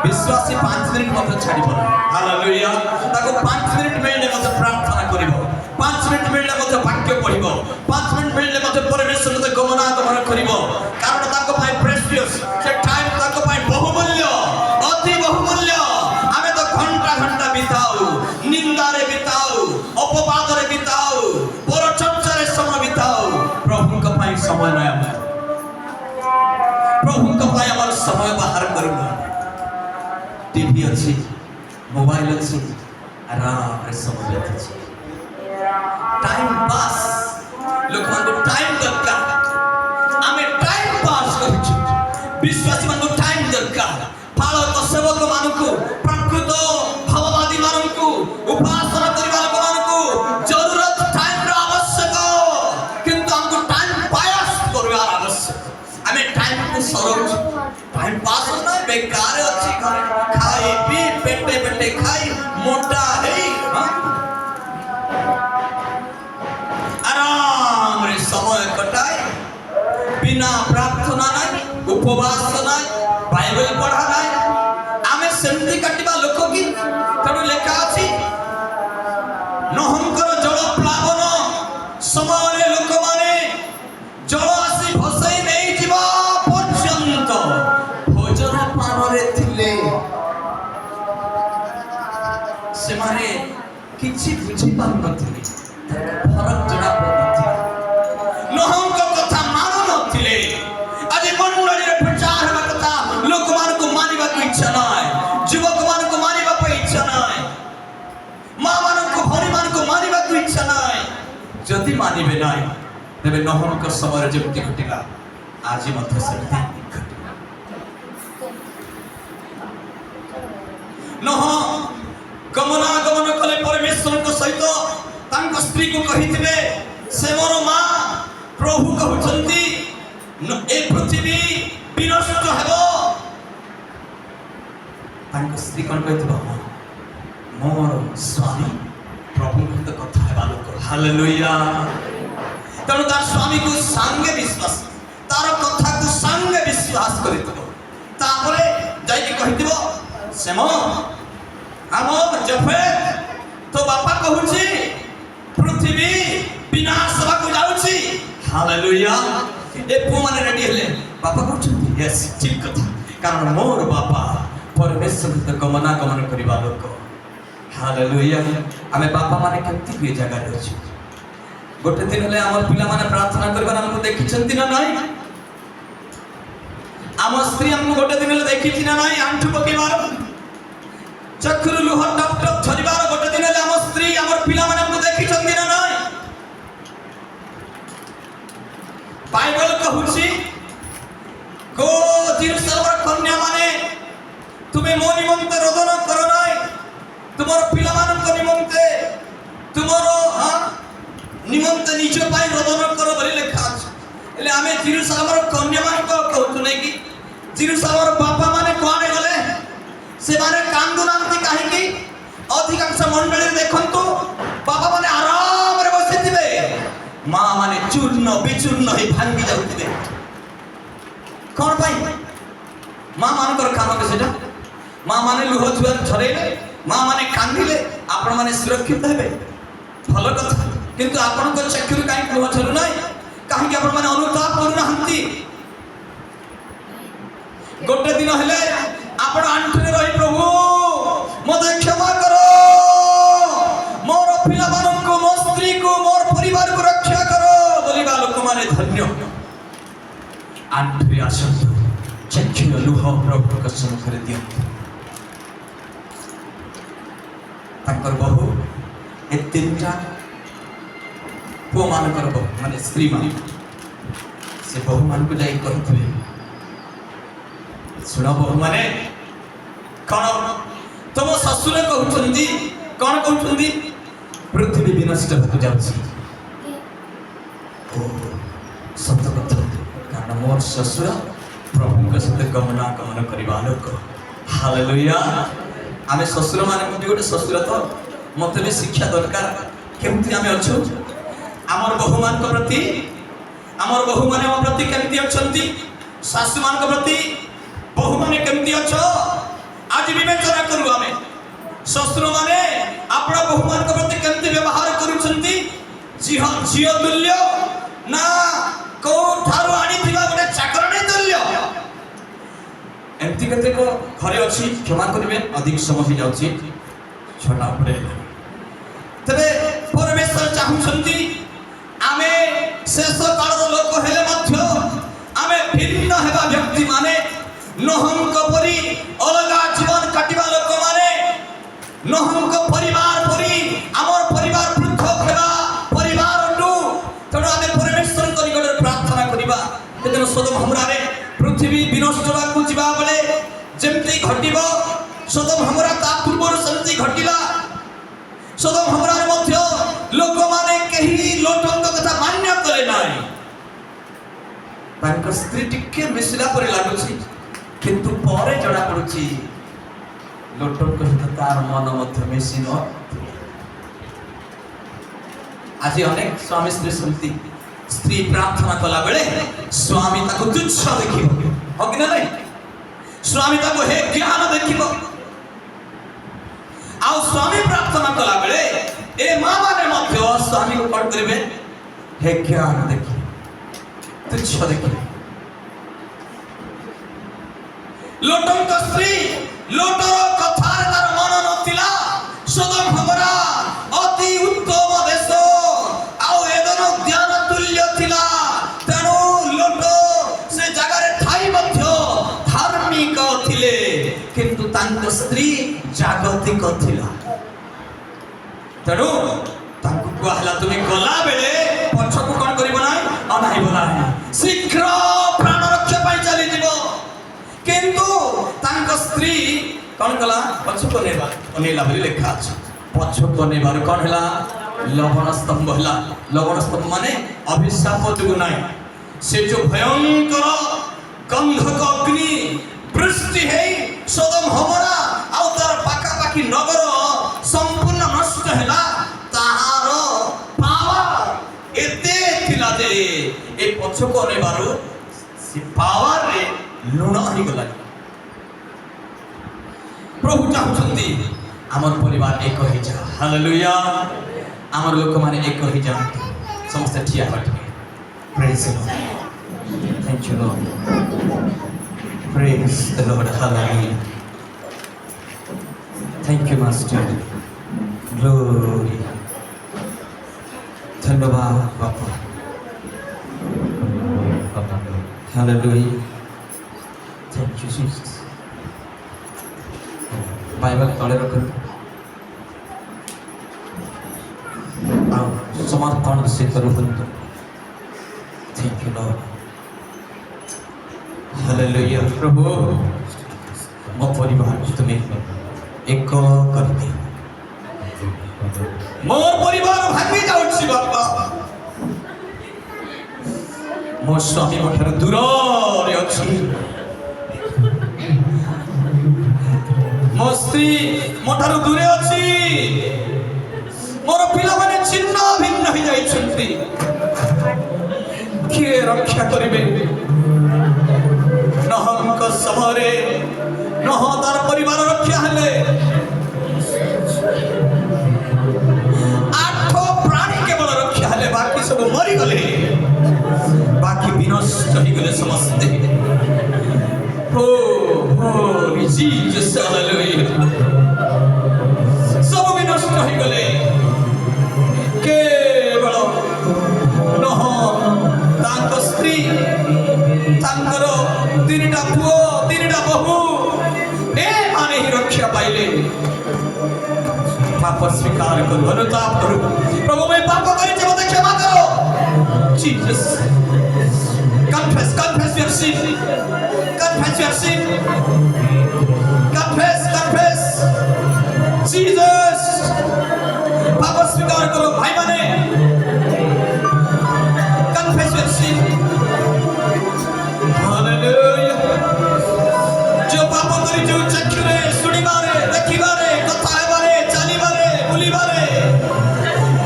विश्वासी 5 मिनिट मत छाड़िबो हालेलुया ताको 5 मिनिट मिलले मत प्रार्थना करिवो 5 मिनिट मिलले मत वाक्य पढिबो 5 मिनिट मिलले मत परमेश्वर मत गमनागमन करिवो कारण ताको भाई प्रेशियस से टाइम ताको भाई बहुमूल्य अति बहुमूल्य आमे तो घंटा घंटा बिताऊ निंदा रे बिताऊ अपवाद रे बिताऊ पर चर्चा रे समय बिताऊ प्रभु का भाई समय नै प्रभु का भाई हमर समय बाहर करू टीवी अच्छी मोबाइल अच्छी आराम रे समय अच्छी टाइम पास लोक मान टाइम दरकार आमे टाइम पास करू विश्वासी मान टाइम दरकार पालक सेवक मान को प्रकृत भाववादी मान को उपासना करबा लोक मान को जरूरत टाइम रा आवश्यक किंतु हमको टाइम पास करबा आवश्यक आमे टाइम को सरोज टाइम पास ना बेकार अच्छी घरे खाई पी पेटे पेटे खाई मोटा है आराम रे समय कटाई बिना प्रार्थना नहीं उपवास नहीं बाइबल पढ़ा नहीं आमे सेमती काटिबा लोक की तनु लेखा अछि नोहंकर जल प्लावन समय रे लोक माने जल आसी भसई नहीं जीवा पर्यंत भोजन पान रे थिले से माने किछि बुझी पार नथिले फरक जड़ा पड़थि नोहंक कथा मानो नथिले आज मंडली रे प्रचार हेबा कथा लोक मान को मानिबा को इच्छा नाय युवक मान को मानिबा को इच्छा नाय मां मान को भरी मान को मानिबा को इच्छा नाय जदि मानिबे नाय तबे नोहंक समय जेमति घटिला आज मध्य सेमति घटिला नोह गमनागमन कले परमेश्वर परमेश्वर सहित स्त्री को कही से मोर माँ प्रभु कहते ए पृथ्वी विनष्ट हेब स्त्री कौन कही मोर स्वामी प्रभु सहित कथा हेबा लोक हालेलुया तेणु तार स्वामी को सांगे विश्वास तार कथा को सांगे विश्वास करतापरे जाइए कही सेम आम जफेत तो बापा कहूची पृथ्वी विनाश होगा जाऊची हालेलुया ए पुओ माने रेडी हेले बापा कहउछन यस ठीक कथा कारण मोर बापा परमेश्वर सहित गमनागमन करिबा लोक हालेलुया आमे बापा माने केमती के जगह रे अछि गोटे दिन हेले हमर पिला माने प्रार्थना करबा हमको देखिछंती ना नाही आम स्त्री हमको गोटे दिन हेले देखिछि ना नाही आंठु पकेबार चक्र लुह टप टप झरिबार गोटे दिन हेले आम स्त्री हमर पिला माने हमको देखिछंती ना नाही बाइबल कहूची को जीरुसालेम कन्या माने तुम्हें मो निमंते रोदन करो नाय तुमर पिला मान को निमंते तुमरो निमंते निज पाई रोदन करो बोली लिखा अछि एले आमे जीरुसालेम कन्या मान को कहउछु नै कि जीरुसालेम बापा माने कोआडे गले से माने कांदुनांती काहे कि अधिकांश मंडली देखंतु बापा माने आराम रे बसिथिबे माँ माने चूर्ण विचूर्ण ही भांगी जाउथिबे कोन पाई माँ मानकर काम के सेटा माँ माने लुह छुआर झरेले माँ माने कांदिले आपण माने सुरक्षित हेबे भल कथा किंतु आपण को चक्षुर काई लुह झरु नै काहे कि आपण माने अनुताप करू नाहंती गोटे दिन हेले आपण आंठरे रही प्रभु मते क्षमा करो मोर पिला मानन को मो स्त्री को मोर परिवार को रक्षा करो बोलिबा लोक माने धन्य आंठरे आसंतु चक्षुर लुह प्रभु के सम्मुखरे दियंतु तांकर बहु ए तीनटा पुओ मानकर बहु माने स्त्री मान से बहु मान को जाई कहथबे सुना बहु माने कौन तुम ससुर कहउछंदी कौन कहउछंदी पृथ्वी विनष्ट होते जाउछि ओ सत्य कथा कारण मोर ससुर प्रभु के साथ गमनागमन करिबा लोक हालेलुया आमे ससुर माने मुझे गोटे ससुर तो मते भी शिक्षा दरकार केमती आमे अछु हमर बहु मान को प्रति हमर बहु माने हम प्रति केमती अछंती सासु मान को प्रति बहु माने केमती अछो आज विवेचना करू आमे ससुर माने आपण बहु मान को प्रति केमती व्यवहार करूछंती झियो तुल्य ना को थारु आनी थिबा गोटे चाकरणी तुल्य एमती कते को घरे अछि क्षमा करिवे अधिक समय हो जाउछि छोटा परे तबे परमेश्वर चाहुछंती आमे शेष काल लोक हेले मध्य आमे भिन्न हेबा व्यक्ति माने नहंक परी अलगा जीवन काटिबा लोक माने नहंक परिवार परी हमर परिवार पृथक हेबा परिवार टू तण आमे परमेश्वर करी गडर प्रार्थना करिबा तेन सदम हमरा रे पृथ्वी विनष्ट होगा जीवा बेले जेमती घटिबो सदम हमरा ता पूर्वर सेमती घटिला सदम हमरा रे मध्य लोक माने केही लोटंक कथा मान्य करे नाही तांकर स्त्री टिके मिसला परे लागुची किंतु परे जडा पडुची लोटंक सहित तार मन मध्य मिसी न आज अनेक स्वामी स्त्री समिति स्त्री प्रार्थना कला बेले स्वामी ताको तुच्छ देखिबो हो कि नहीं स्वामी ताको हे ज्ञान देखिबो आ स्वामी प्रार्थना कला बेले ए मां माने मध्य स्वामी को कोन करबे हे ज्ञान देखि तुच्छ देखि लोटंक स्त्री लोटर कथार तार मन नथिला सदम हमरा अति उत्तम देश आ एदन ज्ञान तुल्य थिला तेणु लोट से जगह ठाई मध्य धार्मिक थिले किंतु तांको स्त्री जागतिक थिला तेणु तांको कहला तुमे गला बेले पछकु कोन करिबो ना अनाइबो ना शीघ्र प्राण रक्षा पाई चली जीवो किंतु तांको स्त्री कोन कला पछकु नेबा अनेला बोली लेखा अछि पछक नेबार कौन है लवण स्तंभ है लवण स्तंभ माने अभिशाप जो ना से जो भयंकर गंधक अग्नि वृष्टि है सदम हमरा आउ तार पाखापाखि नगर संपूर्ण नष्ट है ताहार पावर एते थिला जे ए पछक नेबार से पावर रे लुण हो गला प्रभु चाहते आमर परिवार एक ही जा हालेलुया आमर लोक माने एक ही जा समस्त ठिया हट praise the Lord thank you Lord praise the Lord hallelujah thank you master glory धन्यवाद बापा hallelujah thank you Jesus Bible तले रख समर्पण से करो बंधु थैंक यू लॉर्ड हालेलुया प्रभु मो परिवार तुम्हें एक कर दे मोर परिवार भांगी जाउछि बापा मो स्वामी मोठर दूर रे अछि मो स्त्री मोठारु दूरे अछि मोर पिला माने छिन्न भिन्न हो जाई छथि किए रक्षा करिबे नहंक समरे नह तार परिवार रक्षा हले आठ प्राणी केवल रक्षा हले बाकी सब मरि गले बाकी विनष्ट हो गले समस्त Holy Jesus, hallelujah. सब भी नष्ट हो गले केवल नह तांको स्त्री तांकर तीनटा पुओ तीनटा बहु ए माने ही रक्षा पाइले पाप स्वीकार करो अनुताप करो प्रभु मैं पाप करिছে मते क्षमा करो Jesus confess your sin confess your sin confess Jesus पाप स्वीकार करो भाई माने confess your sin hallelujah जो पाप करी जो चक्षुरे सुनिबारे देखिबारे कथा हेबारे चालिबारे बुलिबारे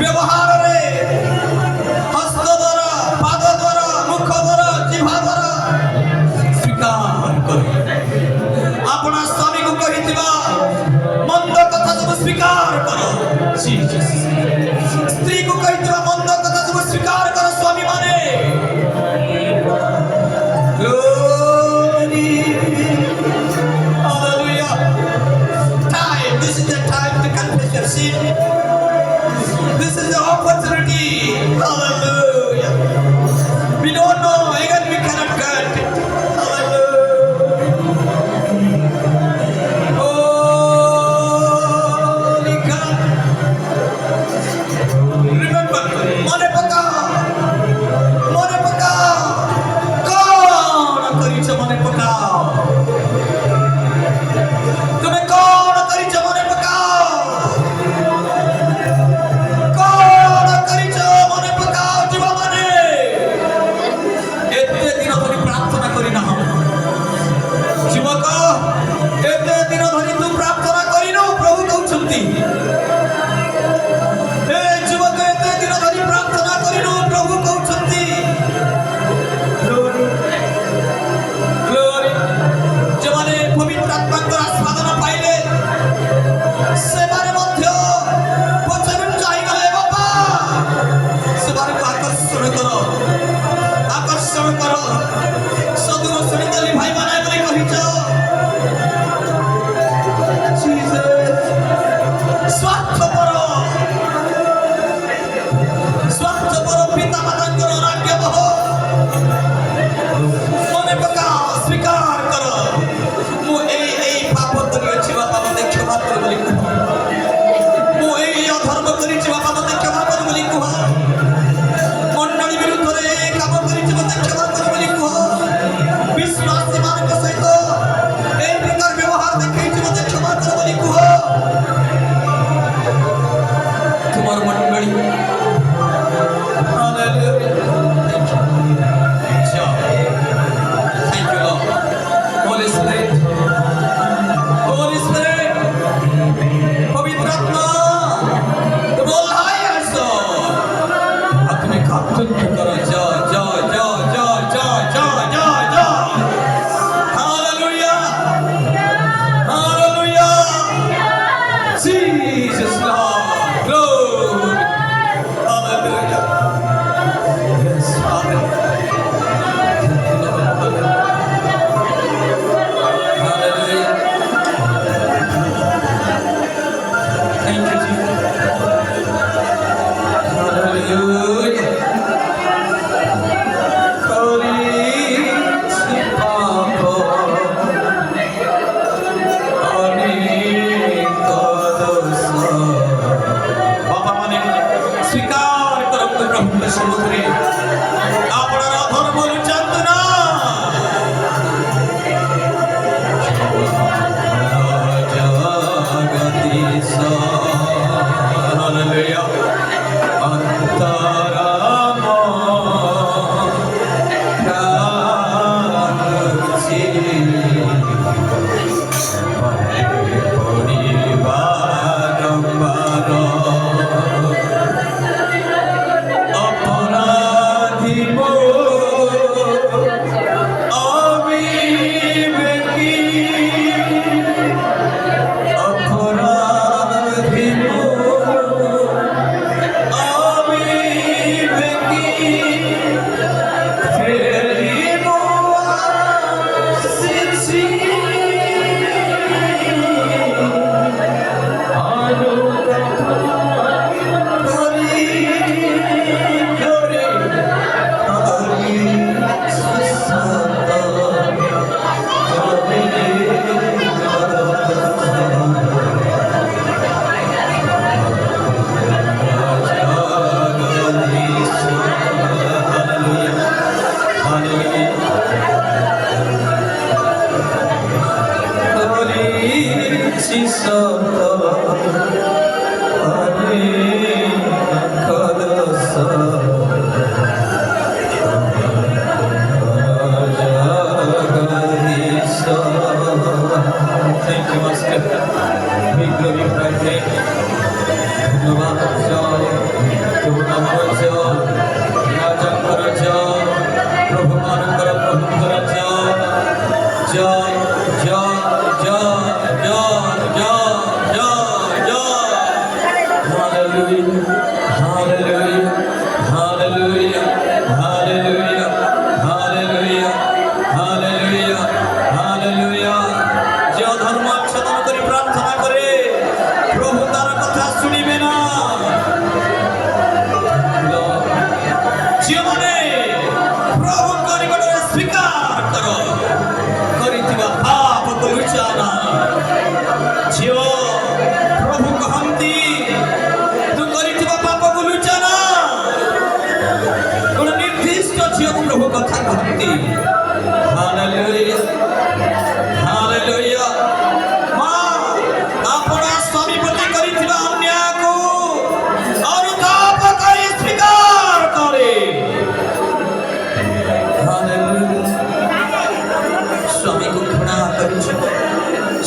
व्यवहार रे हस्त द्वारा पाद द्वारा मुख द्वारा जिह्वा द्वारा स्वीकार करो अपना स्वामी को कहिथिबा मंद कथा सब स्वीकार करो जीसस स्त्री को कहिथिबा मंद कथा सब स्वीकार करो स्वामी माने glory hallelujah time this is the time to confess your sin this is the opportunity hallelujah we don't know again we cannot get it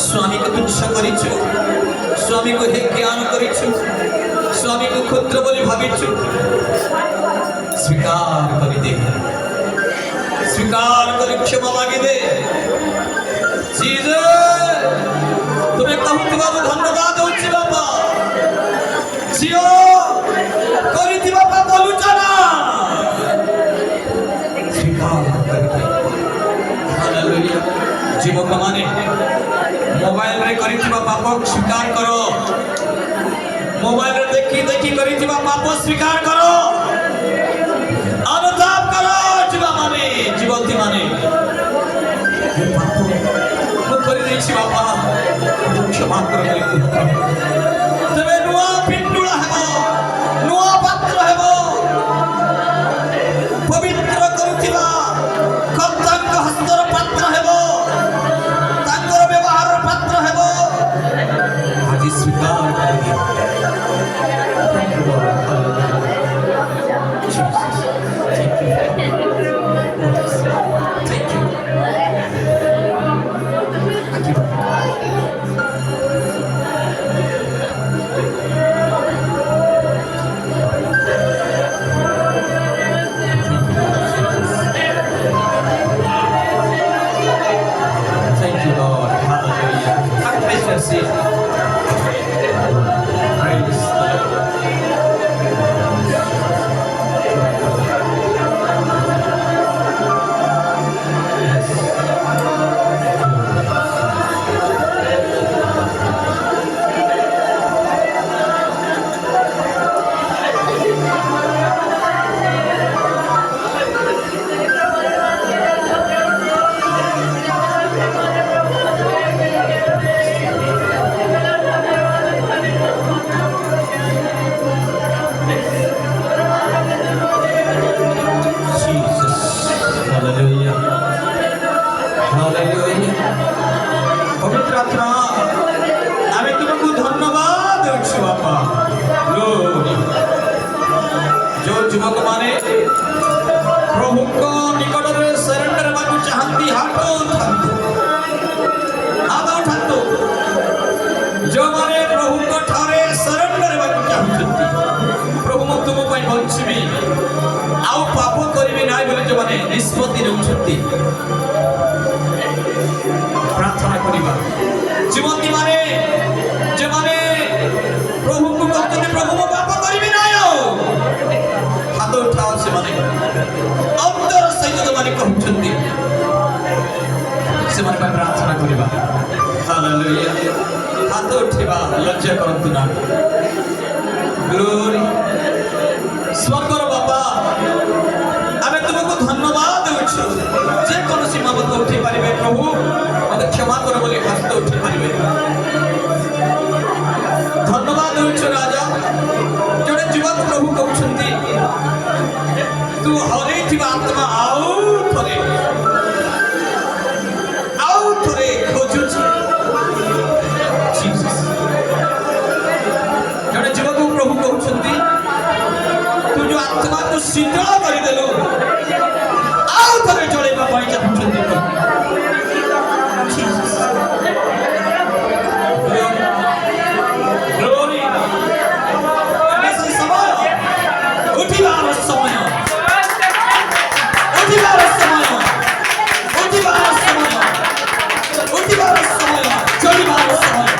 स्वामी को तुच्छ करिछु, स्वामी को हे ज्ञान करिछु, स्वामी को क्षुद्र बोली भाविछु, स्वीकार करि दे, स्वीकार करि क्षमा मागि दे। जीसस तुम्हें कहूथिबा धन्यवाद होछि बाबा, जियो करिथिबा पाप लुचना स्वीकार करि दे। हालेलुया। जीवक माने मोबाइल रे करिथिबा पाप स्वीकार करो, मोबाइल रे देखि देखि करिथिबा पाप स्वीकार करो, अनुताप करो। जीवा माने जीवती माने हे पाप मु करि देछि बाबा, क्षमा कर दे। तबे नुआ पिंडुला हेबो, नुआ पात्र हेबो, पवित्र करुथिबा कर्ताक हस्तर पात्र हेबो, तांकर व्यवहार पात्र हेबो। आज स्वीकार कर दे। ଯୁବକ ମାନେ ପ୍ରଭୁଙ୍କ ନିକଟରେ ସରେଣ୍ଡର ହେବାକୁ ଚାହାନ୍ତି ହାତ ଉଠାନ୍ତୁ ଯେଉଁମାନେ ପ୍ରଭୁଙ୍କ ଠାରେ ସରେଣ୍ଡର ହେବାକୁ ଚାହୁଁଛନ୍ତି ପ୍ରଭୁ ମୁଁ ତୁମ ପାଇଁ ବଞ୍ଚିବି ଆଉ ପାପ କରିବି ନାହିଁ ବୋଲି ଯେଉଁମାନେ ନିଷ୍ପତ୍ତି ନେଉଛନ୍ତି ପ୍ରାର୍ଥନା କରିବା ଯୁବତୀ ମାନେ ଯେଉଁମାନେ ପ୍ରଭୁଙ୍କୁ କହୁଛନ୍ତି ପ୍ରଭୁ ମୁଁ ପାପ କରିବି ନାହିଁ ଆଉ ହାତ ଉଠାଅ ସେମାନେ ଅନ୍ତର ସହିତ ଯେଉଁମାନେ କହୁଛନ୍ତି ସେମାନେ ପାଇଁ ପ୍ରାର୍ଥନା କରିବା ହାଲେଲୁୟା ହାତ ଉଠିବା ଲଜ୍ଜା କରନ୍ତୁ ନା ଗ୍ଲୋରି ସ୍ୱର୍ଗର ବାପା ଆମେ ତୁମକୁ ଧନ୍ୟବାଦ ଦେଉଛୁ ଯେକୌଣସି ବାବଦ ଉଠି ପାରିବେ ପ୍ରଭୁ ମୋତେ କ୍ଷମା କର ବୋଲି ହାତ ଉଠି ପାରିବେ ଧନ୍ୟବାଦ ଦେଉଛୁ ରାଜା ଜଣେ ଯୁବକ ପ୍ରଭୁ କହୁଛନ୍ତି ତୁ ହରେଇଥିବା ଆତ୍ମା ଆଉ ଥରେ ଖୋଜୁଛି ଜଣେ ଯୁବକ ପ୍ରଭୁ କହୁଛନ୍ତି ତୁ ଯୋଉ ଆତ୍ମାକୁ ଶୀତଳ କରିଦେଲୁ ଆଉ ଥରେ ଚଳେଇବା ପାଇଁ ଚାହୁଁଛନ୍ତି ଉଠିବାର ସମୟ ଚଳିବାର ସମୟ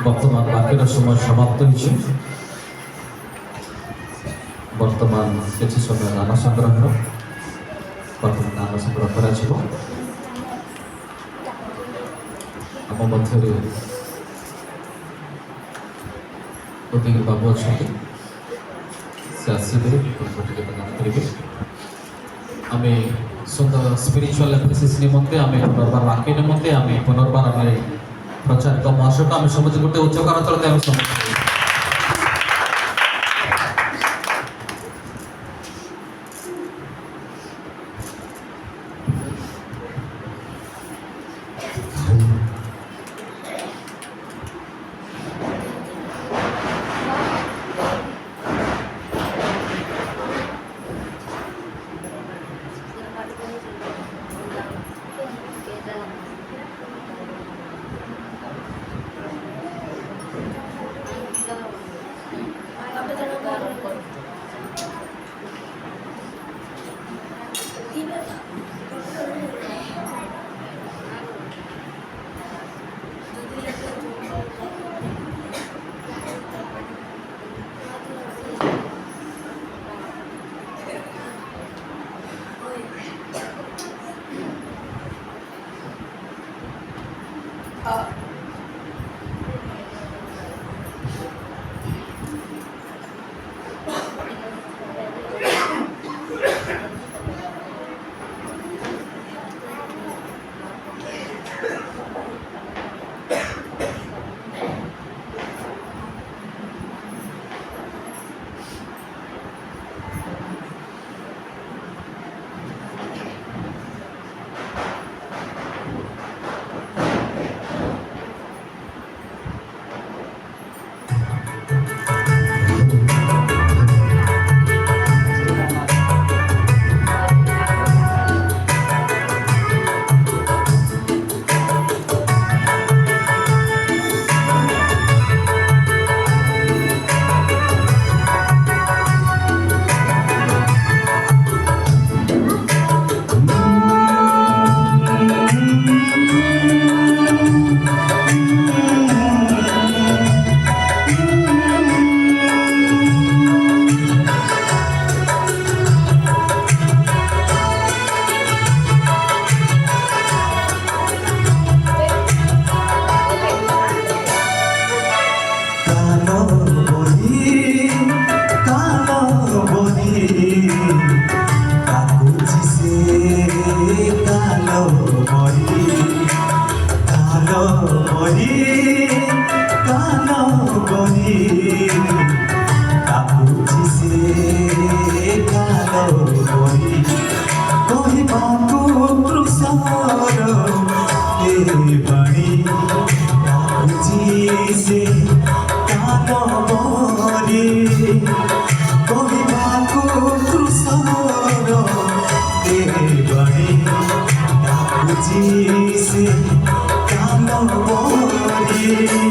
বর্তমান বাকির সময় সমাপ্ত হয়েছে বর্তমান কিছু সময় নাম সংগ্রহ বর্তমান নাম সংগ্রহ করা আম মধ্যে প্রতিজ্ঞ বাবু অনেক সে আসবে ଟିକେ প্রদান করবে আমি সুন্দর স্পিরিচুয়াল এপ্রিসিয়েস নিমন্তে আমি পুনর্বার বাকি নিমন্তে আমি পুনর্বার আমি প্রচার মহাসভা আমি সমাজ গোটে উচ্চ করতলতে আমি সমস্ত ବହି କହିବାକୁ ତୃଷାର ଏ ବାଣୀ ଡାକୁଛି ସେ କାନ ବରି କହିବାକୁ ତୃଷାର ଏ ବାଣୀ ଡାକୁଛି ସେ କାନ ବରି